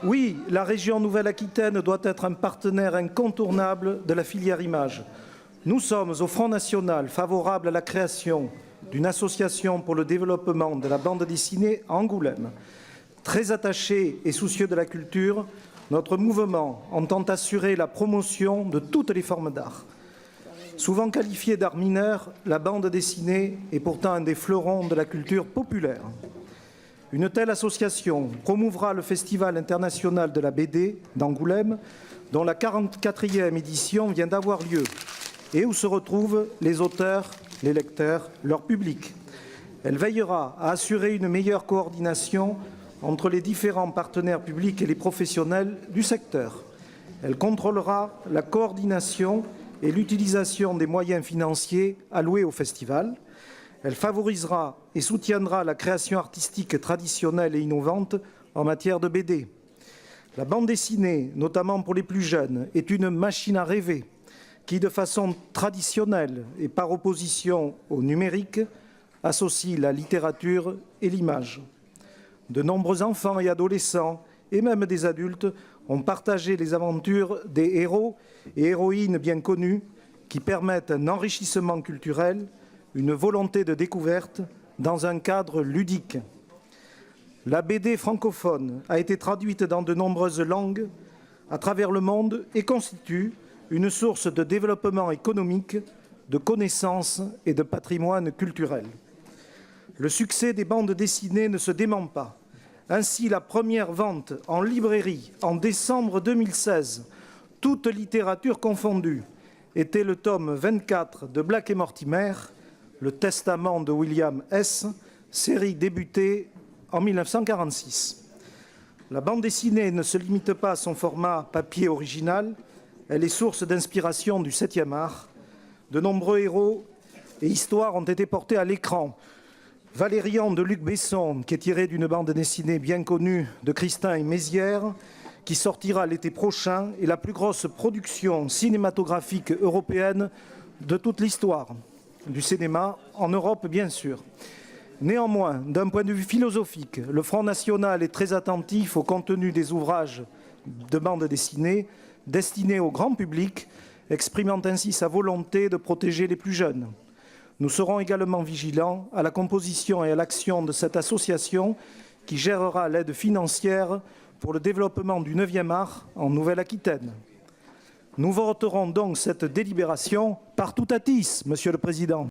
Oui, la région Nouvelle-Aquitaine doit être un partenaire incontournable de la filière image. Nous sommes au Front National favorables à la création d'une association pour le développement de la bande dessinée à Angoulême. Très attachés et soucieux de la culture, notre mouvement entend assurer la promotion de toutes les formes d'art. Souvent qualifiée d'art mineur, la bande dessinée est pourtant un des fleurons de la culture populaire. Une telle association promouvra le Festival international de la BD d'Angoulême, dont la 44e édition vient d'avoir lieu, et où se retrouvent les auteurs, les lecteurs, leur public. Elle veillera à assurer une meilleure coordination entre les différents partenaires publics et les professionnels du secteur. Elle contrôlera la coordination et l'utilisation des moyens financiers alloués au festival. Elle favorisera et soutiendra la création artistique traditionnelle et innovante en matière de BD. La bande dessinée, notamment pour les plus jeunes, est une machine à rêver qui, de façon traditionnelle et par opposition au numérique, associe la littérature et l'image. De nombreux enfants et adolescents, et même des adultes, ont partagé les aventures des héros et héroïnes bien connus qui permettent un enrichissement culturel, une volonté de découverte dans un cadre ludique. La BD francophone a été traduite dans de nombreuses langues à travers le monde et constitue une source de développement économique, de connaissances et de patrimoine culturel. Le succès des bandes dessinées ne se dément pas. Ainsi, la première vente en librairie en décembre 2016, toute littérature confondue, était le tome 24 de Black et Mortimer, Le Testament de William S., série débutée en 1946. La bande dessinée ne se limite pas à son format papier original, elle est source d'inspiration du 7e art. De nombreux héros et histoires ont été portés à l'écran. Valérian de Luc Besson, qui est tiré d'une bande dessinée bien connue de Christin et Mézières, qui sortira l'été prochain, est la plus grosse production cinématographique européenne de toute l'histoire du cinéma, en Europe bien sûr. Néanmoins, d'un point de vue philosophique, le Front National est très attentif au contenu des ouvrages de bande dessinée destinés au grand public, exprimant ainsi sa volonté de protéger les plus jeunes. Nous serons également vigilants à la composition et à l'action de cette association qui gérera l'aide financière pour le développement du 9e art en Nouvelle-Aquitaine. Nous voterons donc cette délibération partout à Tis, Monsieur le Président.